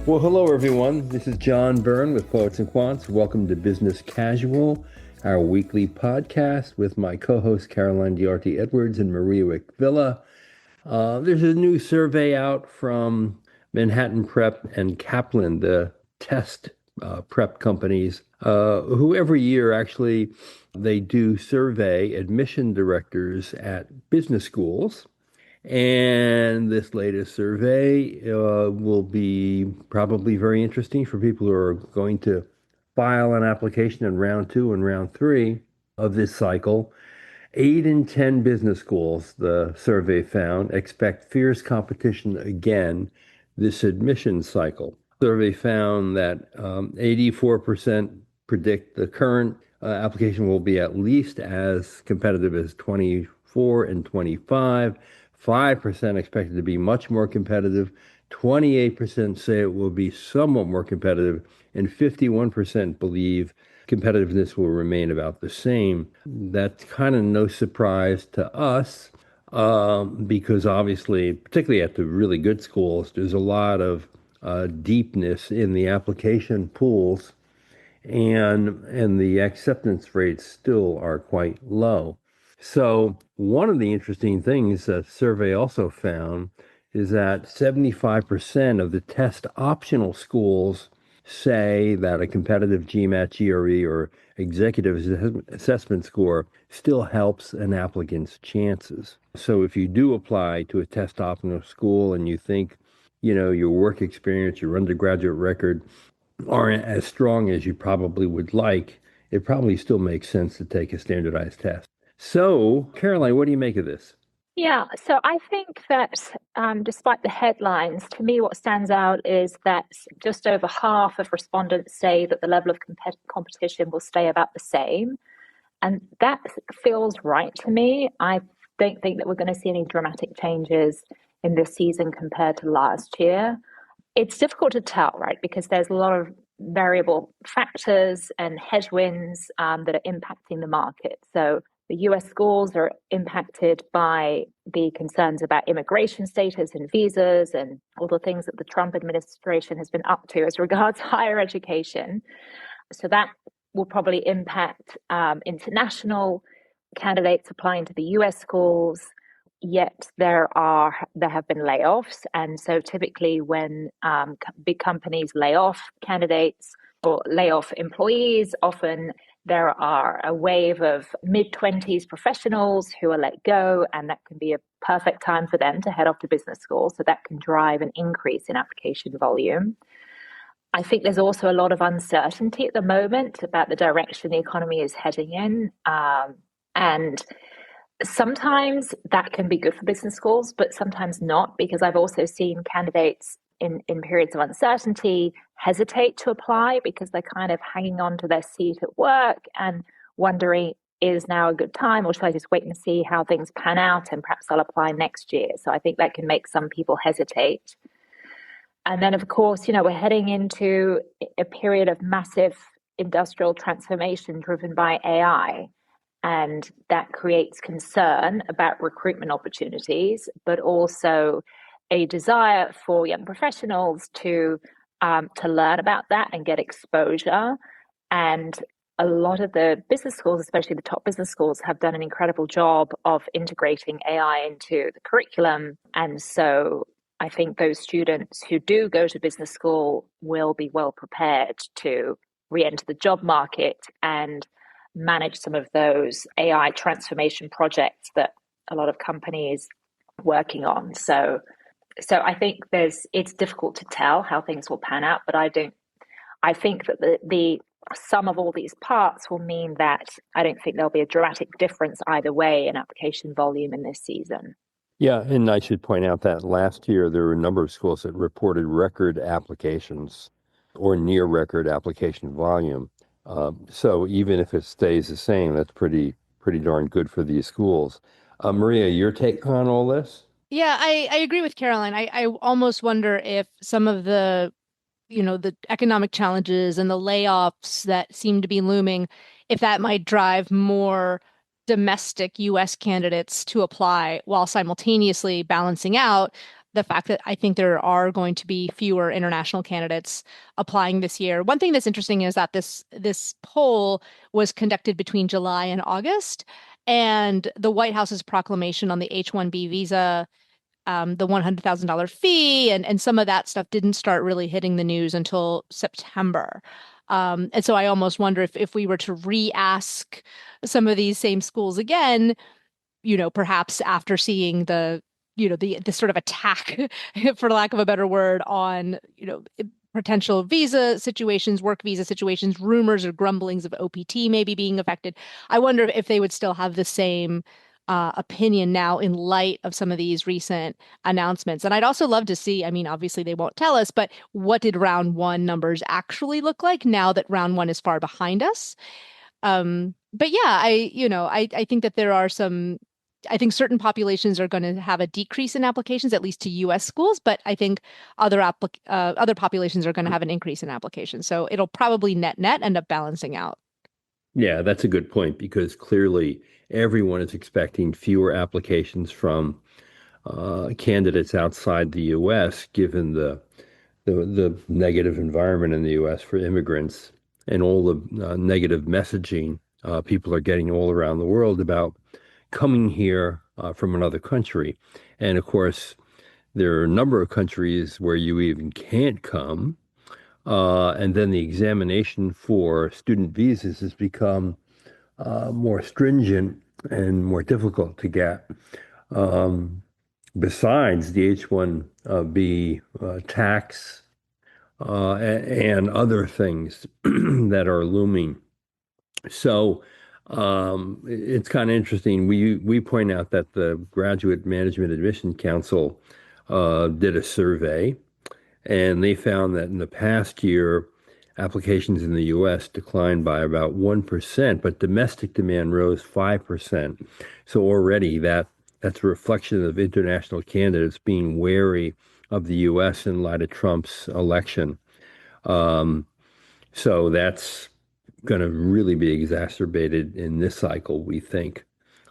Well, hello everyone. This is John Byrne with Poets and Quants. Welcome to Business Casual, our weekly podcast with my co-hosts Caroline Diarte Edwards and Maria Wick Villa. There's a new survey out from Manhattan Prep and Kaplan, the test prep companies, who every year actually they do survey admission directors at business schools. And this latest survey will be probably very interesting for people who are going to file an application in round two and round three of this cycle. 8 in 10 business schools, the survey found, expect fierce competition again this admission cycle. Survey found that 84% predict the current application will be at least as competitive as 24 and 25. 5% expected to be much more competitive. 28% say it will be somewhat more competitive, and 51% believe competitiveness will remain about the same. That's kind of no surprise to us because obviously, particularly at the really good schools, there's a lot of deepness in the application pools, and the acceptance rates still are quite low. So one of the interesting things that the survey also found is that 75% of the test optional schools say that a competitive GMAT, GRE, or executive assessment score still helps an applicant's chances. So if you do apply to a test optional school and you think, your work experience, your undergraduate record aren't as strong as you probably would like, it probably still makes sense to take a standardized test. So, Caroline, what do you make of this? Yeah, so I think that despite the headlines, to me, what stands out is that just over half of respondents say that the level of competition will stay about the same. And that feels right to me. I don't think that we're going to see any dramatic changes in this season compared to last year. It's difficult to tell, right? Because there's a lot of variable factors and headwinds that are impacting the market. So the US schools are impacted by the concerns about immigration status and visas and all the things that the Trump administration has been up to as regards higher education. So that will probably impact international candidates applying to the US schools. Yet there have been layoffs, and so typically when big companies lay off candidates or lay off employees, often there are a wave of mid-20s professionals who are let go, and that can be a perfect time for them to head off to business school. So that can drive an increase in application volume. I think there's also a lot of uncertainty at the moment about the direction the economy is heading in, and sometimes that can be good for business schools, but sometimes not, because I've also seen candidates in periods of uncertainty hesitate to apply because they're kind of hanging on to their seat at work and wondering, is now a good time, or should I just wait and see how things pan out and perhaps I'll apply next year? So I think that can make some people hesitate. And then, of course, we're heading into a period of massive industrial transformation driven by AI. And that creates concern about recruitment opportunities, but also a desire for young professionals to learn about that and get exposure. And a lot of the business schools, especially the top business schools, have done an incredible job of integrating AI into the curriculum. And so I think those students who do go to business school will be well prepared to re-enter the job market and manage some of those AI transformation projects that a lot of companies are working on. So I think it's difficult to tell how things will pan out, but I think that the sum of all these parts will mean that I don't think there'll be a dramatic difference either way in application volume in this season. Yeah, and I should point out that last year there were a number of schools that reported record applications or near record application volume. So even if it stays the same, that's pretty darn good for these schools. Maria, your take on all this? Yeah, I agree with Caroline. I almost wonder if some of the economic challenges and the layoffs that seem to be looming, if that might drive more domestic US candidates to apply while simultaneously balancing out the fact that I think there are going to be fewer international candidates applying this year. One thing that's interesting is that this poll was conducted between July and August, and the White House's proclamation on the H-1B visa, the $100,000 fee, and some of that stuff didn't start really hitting the news until September. And so I almost wonder if we were to re-ask some of these same schools again, perhaps after seeing the sort of attack, for lack of a better word, on, potential visa situations, work visa situations, rumors or grumblings of OPT maybe being affected. I wonder if they would still have the same opinion now in light of some of these recent announcements. And I'd also love to see, I mean, obviously they won't tell us, but what did round one numbers actually look like now that round one is far behind us? But yeah, I think that I think certain populations are going to have a decrease in applications, at least to U.S. schools, but I think other populations are going to have an increase in applications. So it'll probably net end up balancing out. Yeah, that's a good point because clearly everyone is expecting fewer applications from candidates outside the U.S., given the negative environment in the U.S. for immigrants and all the negative messaging people are getting all around the world about coming here from another country. And of course, there are a number of countries where you even can't come. And then the examination for student visas has become more stringent and more difficult to get. Um, Besides the H-1B tax and other things that are looming. So it's kind of interesting. We point out that the Graduate Management Admission Council did a survey, and they found that in the past year, applications in the U.S. declined by about 1%, but domestic demand rose 5%. So already that's a reflection of international candidates being wary of the U.S. in light of Trump's election. Um, so that's going to really be exacerbated in this cycle, we think.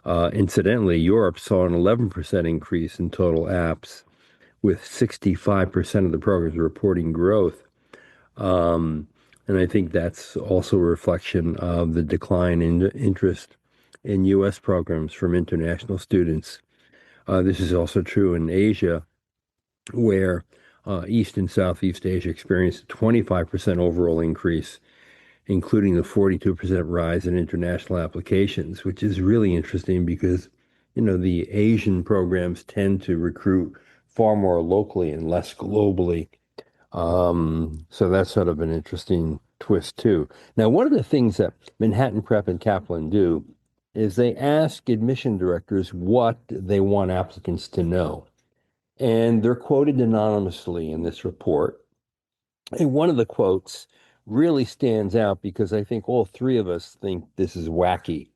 Incidentally, Europe saw an 11% increase in total apps, with 65% of the programs reporting growth. And I think that's also a reflection of the decline in interest in U.S. programs from international students. This is also true in Asia, where East and Southeast Asia experienced a 25% overall increase, including the 42% rise in international applications, which is really interesting because, the Asian programs tend to recruit far more locally and less globally. So that's sort of an interesting twist too. Now, one of the things that Manhattan Prep and Kaplan do is they ask admission directors what they want applicants to know. And they're quoted anonymously in this report. And one of the quotes really stands out because I think all three of us think this is wacky.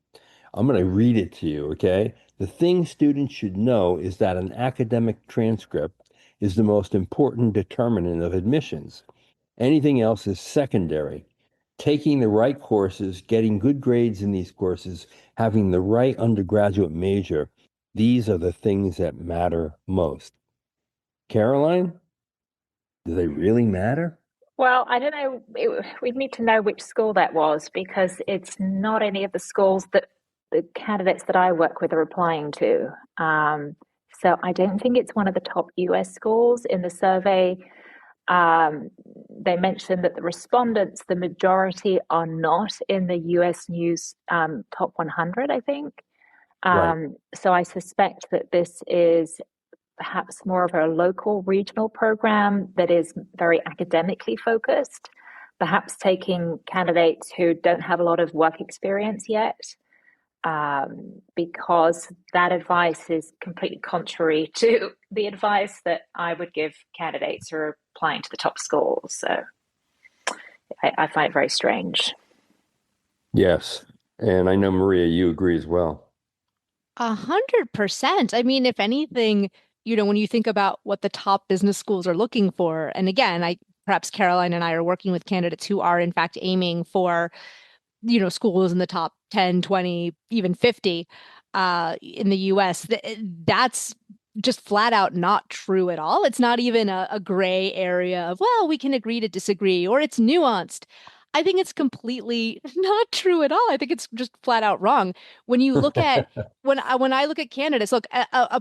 I'm going to read it to you, okay? The thing students should know is that an academic transcript is the most important determinant of admissions. Anything else is secondary. Taking the right courses, getting good grades in these courses, having the right undergraduate major, these are the things that matter most. Caroline, do they really matter? Well, I don't know. We'd need to know which school that was because it's not any of the schools that the candidates that I work with are applying to. So I don't think it's one of the top US schools in the survey. They mentioned that the respondents, the majority are not in the US News top 100, I think. Right. So I suspect that this is perhaps more of a local regional program that is very academically focused, perhaps taking candidates who don't have a lot of work experience yet, because that advice is completely contrary to the advice that I would give candidates who are applying to the top schools. So I find it very strange. Yes. And I know, Maria, you agree as well. 100%. I mean, if anything, when you think about what the top business schools are looking for, and again, perhaps Caroline and I are working with candidates who are in fact aiming for, schools in the top 10, 20, even 50 in the US. That's just flat out not true at all. It's not even a gray area of, well, we can agree to disagree, or it's nuanced. I think it's completely not true at all. I think it's just flat out wrong. When you look at when I look at candidates, look,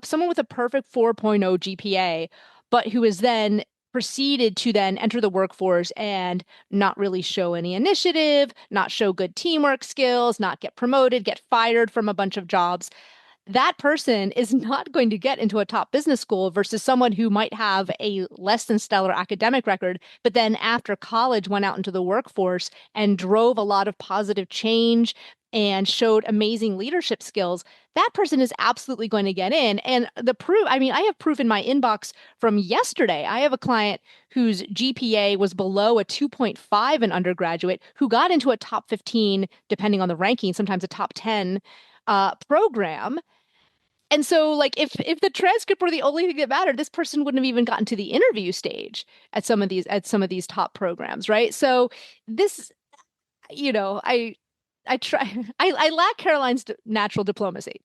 someone with a perfect 4.0 GPA, but who is then proceeded to then enter the workforce and not really show any initiative, not show good teamwork skills, not get promoted, get fired from a bunch of jobs, that person is not going to get into a top business school versus someone who might have a less than stellar academic record, but then after college went out into the workforce and drove a lot of positive change and showed amazing leadership skills. That person is absolutely going to get in. And the proof, I mean, I have proof in my inbox from yesterday. I have a client whose GPA was below a 2.5 in undergraduate who got into a top 15, depending on the ranking, sometimes a top 10 program. And so, like, if the transcript were the only thing that mattered, this person wouldn't have even gotten to the interview stage at some of these top programs, right? So this, I try I lack Caroline's natural diplomacy.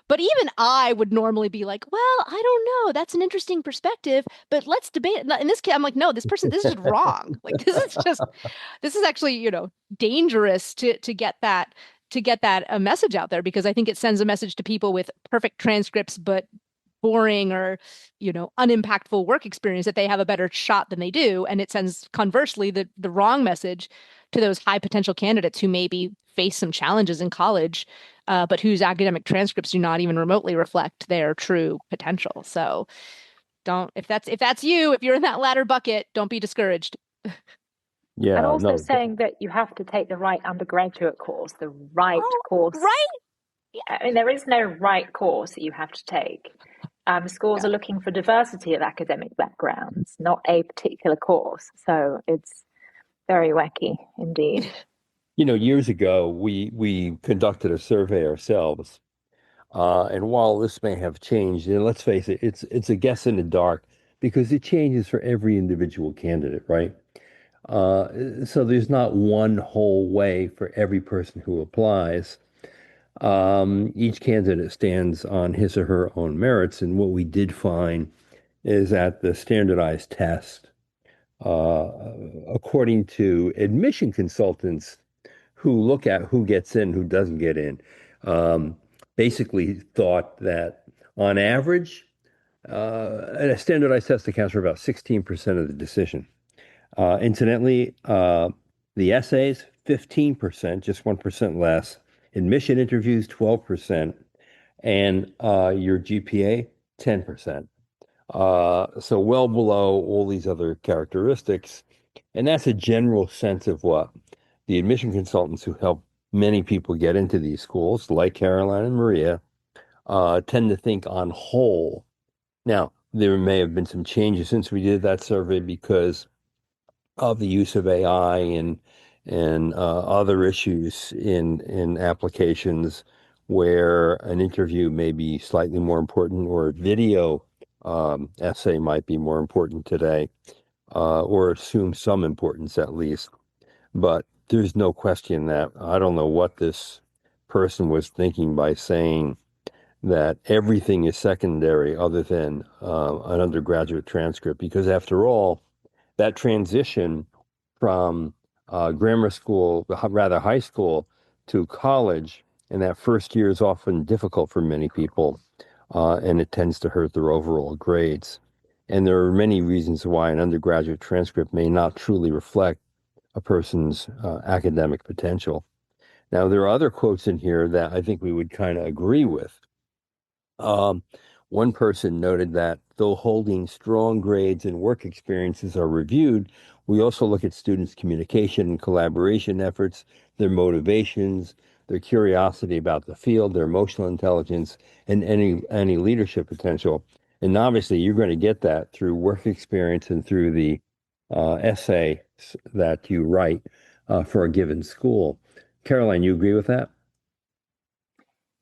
But even I would normally be like, well, I don't know. That's an interesting perspective, but let's debate. In this case, I'm like, no, this is wrong. Like this is actually, dangerous to get that a message out there, because I think it sends a message to people with perfect transcripts but boring or unimpactful work experience that they have a better shot than they do, and it sends conversely the wrong message to those high potential candidates who maybe face some challenges in college, but whose academic transcripts do not even remotely reflect their true potential. So don't, if that's you, if you're in that latter bucket, don't be discouraged. And Yeah, also no. saying that you have to take the right undergraduate course, the right course. Right? I mean, there is no right course that you have to take. Schools are looking for diversity of academic backgrounds, not a particular course. So it's very wacky indeed. Years ago, we conducted a survey ourselves, and while this may have changed, and let's face it, it's a guess in the dark because it changes for every individual candidate, right? So there's not one whole way for every person who applies. Each candidate stands on his or her own merits, and what we did find is that the standardized test, uh, according to admission consultants who look at who gets in, who doesn't get in, um, basically thought that on average, a standardized test accounts for about 16% of the decision. Incidentally, the essays, 15%, just 1% less. Admission interviews, 12%, and your GPA, 10%. So well below all these other characteristics. And that's a general sense of what the admission consultants who help many people get into these schools, like Caroline and Maria, tend to think on whole. Now, there may have been some changes since we did that survey because of the use of AI and other issues in applications where an interview may be slightly more important or a video essay might be more important today, or assume some importance at least. But there's no question that I don't know what this person was thinking by saying that everything is secondary other than an undergraduate transcript, because after all, that transition from grammar school, rather high school, to college, and that first year is often difficult for many people, and it tends to hurt their overall grades. And there are many reasons why an undergraduate transcript may not truly reflect a person's academic potential. Now, there are other quotes in here that I think we would kind of agree with. Um, One person noted that though holding strong grades and work experiences are reviewed, we also look at students' communication and collaboration efforts, their motivations, their curiosity about the field, their emotional intelligence, and any leadership potential. And obviously, you're going to get that through work experience and through the essay that you write for a given school. Caroline, you agree with that?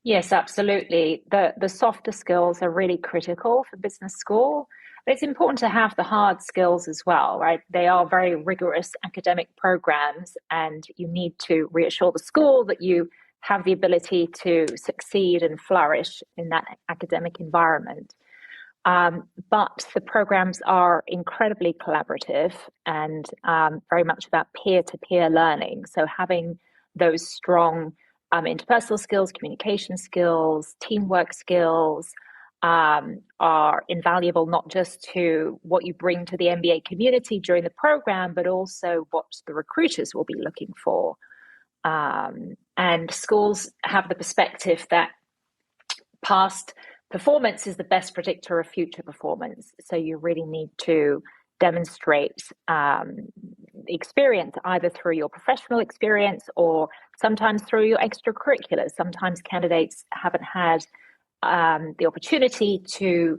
Yes, absolutely. The softer skills are really critical for business school. But it's important to have the hard skills as well, right? They are very rigorous academic programs, and you need to reassure the school that you have the ability to succeed and flourish in that academic environment. But the programs are incredibly collaborative and very much about peer-to-peer learning. So having those strong interpersonal skills, communication skills, teamwork skills are invaluable, not just to what you bring to the MBA community during the program, but also what the recruiters will be looking for. And schools have the perspective that past performance is the best predictor of future performance. So you really need to demonstrate experience either through your professional experience or sometimes through your extracurriculars. Sometimes candidates haven't had the opportunity to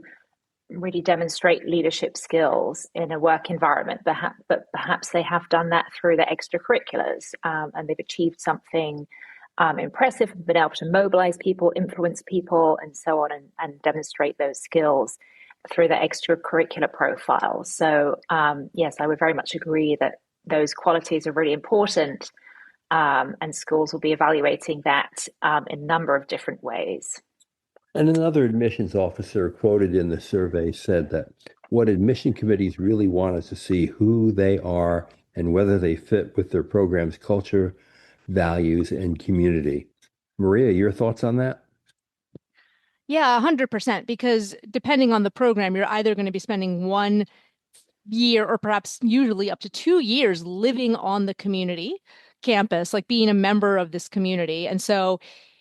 really demonstrate leadership skills in a work environment, but perhaps they have done that through their extracurriculars and they've achieved something impressive, been able to mobilize people, influence people, and so on, and demonstrate those skills through their extracurricular profile. So, yes, I would very much agree that those qualities are really important, and schools will be evaluating that in a number of different ways. And another admissions officer quoted in the survey said that what admission committees really want is to see who they are and whether they fit with their program's culture, values, and community. Maria, your thoughts on that? Yeah, 100%. Because depending on the program, you're either going to be spending 1 year or perhaps usually up to 2 years living on the community campus, like being a member of this community. And so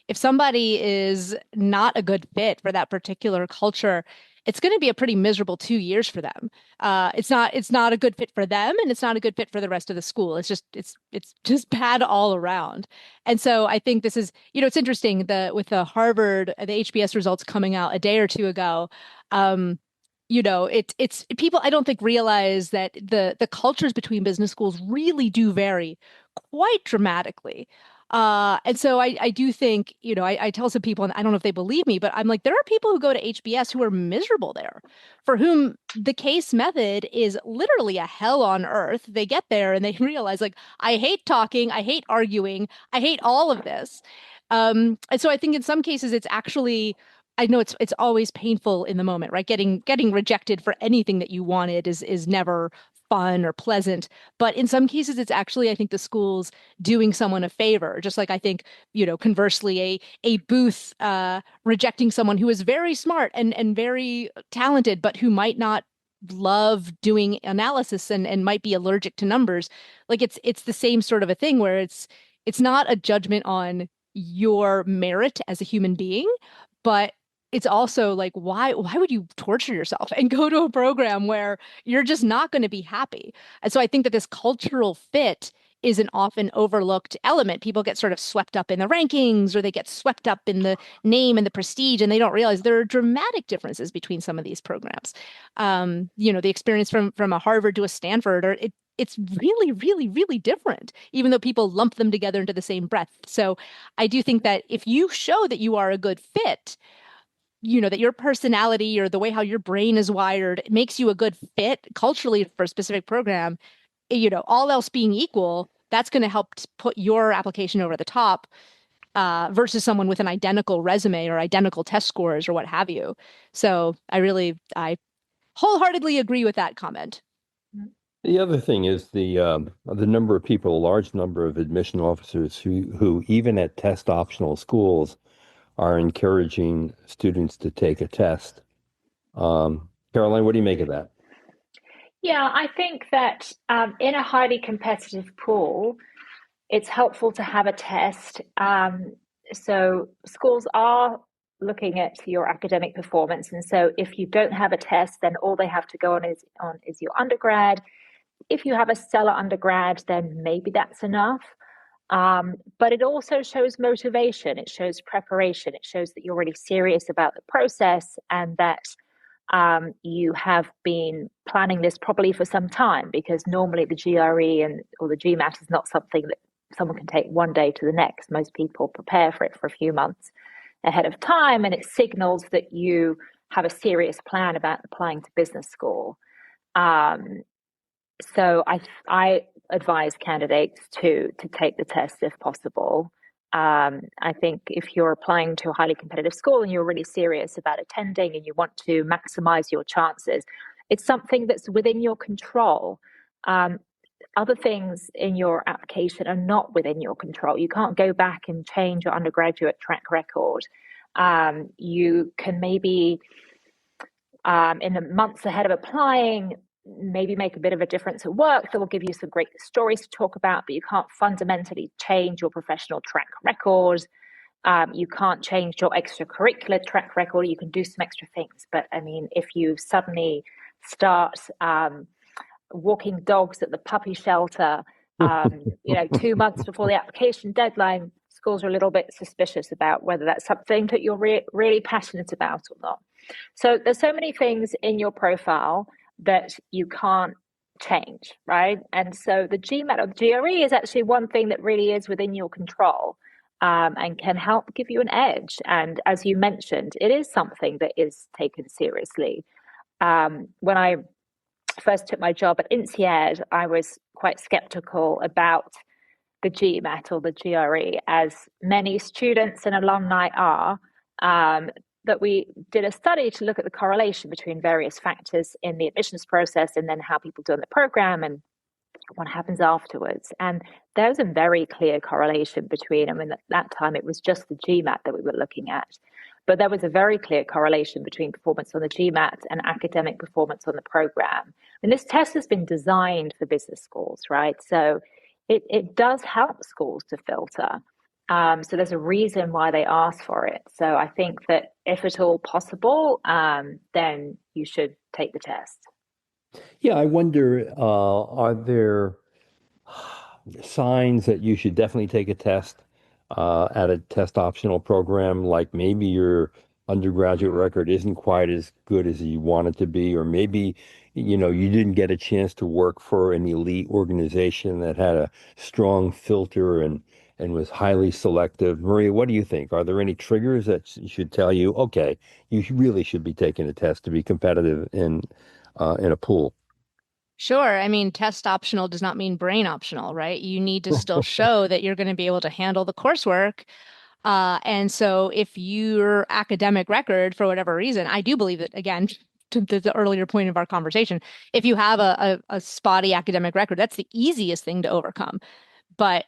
if somebody is not a good fit for that particular culture, it's going to be a pretty miserable 2 years for them. It's not a good fit for them, and it's not a good fit for the rest of the school. It's just bad all around. And so I think this is, it's interesting with the Harvard, the HBS results coming out a day or two ago. Um, it's people I don't think realize that the cultures between business schools really do vary quite dramatically. And so I do think, I tell some people, and I don't know if they believe me, but I'm like, there are people who go to HBS who are miserable there, for whom the case method is literally a hell on earth. They get there and they realize, like, I hate talking, I hate arguing, I hate all of this. And so I think in some cases it's actually, I know it's always painful in the moment, right? Getting rejected for anything that you wanted is never fun or pleasant. But in some cases, it's actually, I think, the schools doing someone a favor. Just like I think, conversely, a booth rejecting someone who is very smart and very talented, but who might not love doing analysis and might be allergic to numbers. Like it's the same sort of a thing where it's not a judgment on your merit as a human being, but it's also like, why would you torture yourself and go to a program where you're just not going to be happy? And so I think that this cultural fit is an often overlooked element. People get sort of swept up in the rankings, or they get swept up in the name and the prestige, and they don't realize there are dramatic differences between some of these programs. The experience from a Harvard to a Stanford, or it's really, really, really different, even though people lump them together into the same breath. So I do think that if you show that you are a good fit, that your personality or the way how your brain is wired makes you a good fit culturally for a specific program, all else being equal, that's going to help put your application over the top, versus someone with an identical resume or identical test scores or what have you. So I wholeheartedly agree with that comment. The other thing is the number of people, a large number of admission officers who even at test optional schools are encouraging students to take a test. Caroline, what do you make of that? Yeah, I think that in a highly competitive pool, it's helpful to have a test. So schools are looking at your academic performance, and so if you don't have a test, then all they have to go on is your undergrad. If you have a stellar undergrad, then maybe that's enough. But it also shows motivation. It shows preparation. It shows that you're really serious about the process and that you have been planning this probably for some time, because normally the GRE or the GMAT is not something that someone can take one day to the next. Most people prepare for it for a few months ahead of time, and it signals that you have a serious plan about applying to business school. Um, so I advise candidates to take the test if possible. I think if you're applying to a highly competitive school and you're really serious about attending and you want to maximize your chances, it's something that's within your control. Other things in your application are not within your control. You can't go back and change your undergraduate track record. You can maybe, in the months ahead of applying, maybe make a bit of a difference at work that will give you some great stories to talk about, but you can't fundamentally change your professional track record. You can't change your extracurricular track record. You can do some extra things. But I mean, if you suddenly start walking dogs at the puppy shelter, 2 months before the application deadline, schools are a little bit suspicious about whether that's something that you're really passionate about or not. So there's so many things in your profile that you can't change, right? And so the GMAT or the GRE is actually one thing that really is within your control, and can help give you an edge. And as you mentioned, it is something that is taken seriously. When I first took my job at INSEAD, I was quite skeptical about the GMAT or the GRE, as many students and alumni are. That we did a study to look at the correlation between various factors in the admissions process and then how people do in the program and what happens afterwards. And there's a very clear correlation between, I mean, at that time it was just the GMAT that we were looking at, but there was a very clear correlation between performance on the GMAT and academic performance on the program. And this test has been designed for business schools, right? So it does help schools to filter. So there's a reason why they ask for it. So I think that if at all possible, then you should take the test. Yeah, I wonder, are there signs that you should definitely take a test at a test optional program, like maybe your undergraduate record isn't quite as good as you want it to be, or maybe, you didn't get a chance to work for an elite organization that had a strong filter and was highly selective. Maria, what do you think? Are there any triggers that should tell you, okay, you really should be taking a test to be competitive in a pool? Sure. I mean, test optional does not mean brain optional, right? You need to still show that you're going to be able to handle the coursework. And so if your academic record, for whatever reason, I do believe that, again, to the earlier point of our conversation, if you have a spotty academic record, that's the easiest thing to overcome. But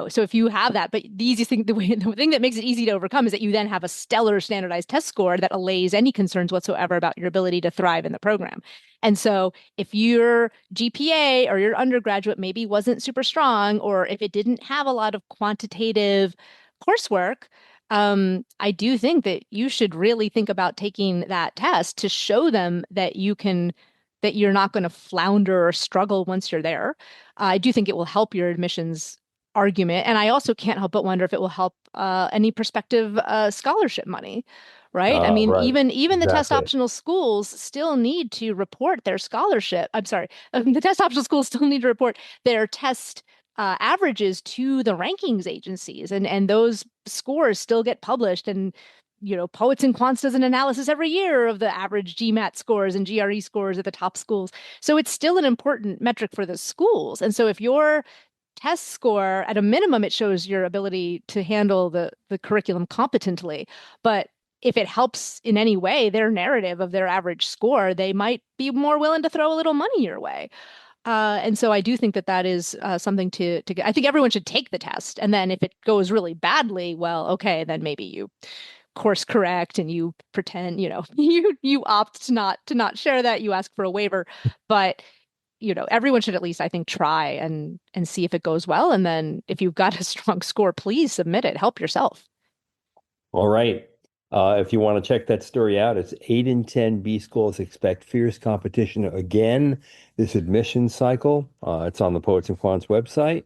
so if you have that, but the easiest thing, the thing that makes it easy to overcome is that you then have a stellar standardized test score that allays any concerns whatsoever about your ability to thrive in the program. And so if your GPA or your undergraduate maybe wasn't super strong, or if it didn't have a lot of quantitative coursework, I do think that you should really think about taking that test to show them that that you're not going to flounder or struggle once you're there. I do think it will help your admissions argument. And I also can't help but wonder if it will help any prospective scholarship money, right? I mean, Right. even the test Exactly. optional schools still need to report their scholarship. I'm sorry, the test optional schools still need to report their test averages to the rankings agencies, and those scores still get published. And Poets and Quants does an analysis every year of the average GMAT scores and GRE scores at the top schools. So it's still an important metric for the schools. And so if your test score, at a minimum, it shows your ability to handle the curriculum competently. But if it helps in any way their narrative of their average score, they might be more willing to throw a little money your way. And so I do think that is something to get. I think everyone should take the test. And then if it goes really badly, well, okay, then maybe you course correct and you pretend, you opt to not share that, you ask for a waiver. But everyone should at least, I think, try and see if it goes well. And then if you've got a strong score, please submit it. Help yourself. All right. If you want to check that story out, it's 8 in 10 B schools expect fierce competition again this admission cycle. It's on the Poets and Quants website.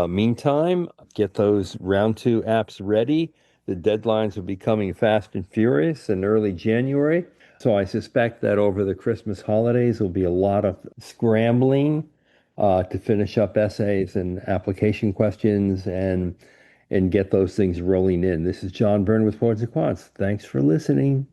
Meantime, get those round two apps ready. The deadlines will be coming fast and furious in early January. So I suspect that over the Christmas holidays, there'll be a lot of scrambling to finish up essays and application questions and get those things rolling in. This is John Byrne with Poets and Quants. Thanks for listening.